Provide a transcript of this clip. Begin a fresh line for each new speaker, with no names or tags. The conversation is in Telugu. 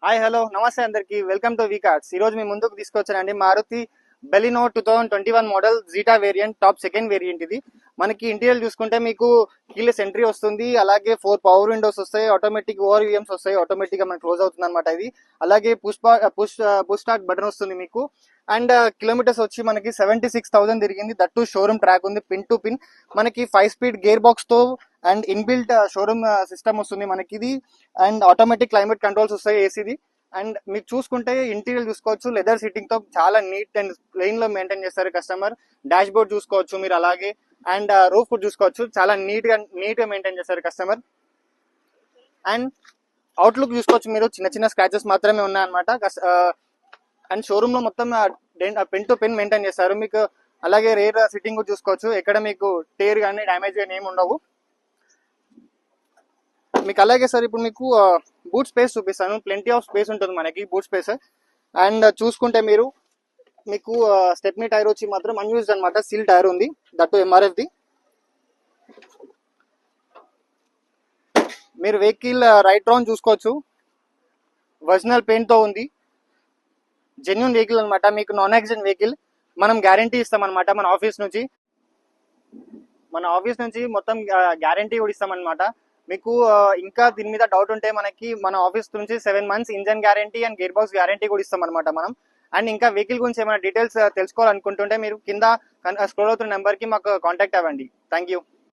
హాయ్ హలో నమస్తే అందరికి వెల్కమ్ టు వీకార్డ్స్. ఈ రోజు మీ ముందుకు తీసుకొచ్చానండి Maruti Baleno 2021 model zeta variant top second variant. ఇది మనకి ఇంటీరియర్ చూసుకుంటే మీకు కీలెస్ ఎంట్రీ వస్తుంది, అలాగే 4 పవర్ విండోస్ వస్తాయి, ఆటోమేటిక్ ఓఆర్విఎమ్స్ వస్తాయి, ఆటోమేటిక్ గా మనకి క్లోజ్ అవుతుంది అనమాట ఇది. అలాగే పుష్ స్టార్ట్ బటన్ వస్తుంది మీకు. అండ్ కిలోమీటర్స్ వచ్చి మనకి 76,000 తిరిగింది. దట్టు షోరూమ్ ట్రాక్ ఉంది, పిన్ టు పిన్. మనకి 5-స్పీడ్ గేర్ బాక్స్ తో అండ్ ఇన్బిల్ట్ షోరూమ్ సిస్టమ్ వస్తుంది మనకి ఇది. అండ్ ఆటోమేటిక్ క్లైమేట్ కంట్రోల్స్ వస్తాయి ఏసీది. అండ్ మీరు చూసుకుంటే ఇంటీరియర్ చూసుకోవచ్చు, లెదర్ సీటింగ్ తో చాలా నీట్ అండ్ ప్లెయిన్ లో మెయింటైన్ చేస్తారు కస్టమర్. డాష్ బోర్డ్ చూసుకోవచ్చు మీరు, అలాగే అండ్ రూఫ్ కూడా చూసుకోవచ్చు, చాలా నీట్ గా మెయింటైన్ చేస్తారు కస్టమర్. అండ్ అవుట్లుక్ చూసుకోవచ్చు మీరు, చిన్న చిన్న స్క్రాచెస్ మాత్రమే ఉన్నాయన్నమాట. అండ్ షోరూమ్ లో మొత్తం పెన్ టు పెన్ మెయింటైన్ చేస్తారు మీకు. అలాగే రేర్ సిట్టింగ్ కూడా చూసుకోవచ్చు, ఎక్కడ మీకు టేర్ కానీ డ్యామేజ్ కానీ ఏమి ఉండవు మీకు. అలాగే సార్ ఇప్పుడు మీకు బూట్ స్పేస్ చూపిస్తాను. ప్లెంటీ ఆఫ్ స్పేస్ ఉంటుంది మనకి బూట్ స్పేస్. అండ్ చూసుకుంటే మీరు మీకు స్టెప్నీ టైర్ వచ్చి మాత్రం అన్యూజ్డ్ అనమాట, సీల్ టైర్ ఉంది, దట్టు ఎంఆర్ఎఫ్ ది. మీరు వెహికల్ రైట్ రౌండ్ చూసుకోవచ్చు, ఒరిజినల్ పెయింట్ తో ఉంది, జెన్యున్ వెహికల్ అనమాట. మీకు నాన్ యాక్సిడెంట్ వెహికల్, మనం గ్యారంటీ ఇస్తాం అనమాట. మన ఆఫీస్ నుంచి మొత్తం గ్యారంటీ కూడా ఇస్తాం అనమాట మీకు. ఇంకా దీని మీద డౌట్ ఉంటే మనకి మన ఆఫీస్ నుంచి 7 months engine guarantee and gear box guarantee కూడా ఇస్తాం అనమాట మనం. అండ్ ఇంకా వెహికల్ గురించి ఏమైనా డీటెయిల్స్ తెలుసుకోవాలనుకుంటుంటే మీరు కింద స్క్రోల్ అవుతున్న నెంబర్ కి మాకు కాంటాక్ట్ అవ్వండి. Thank you.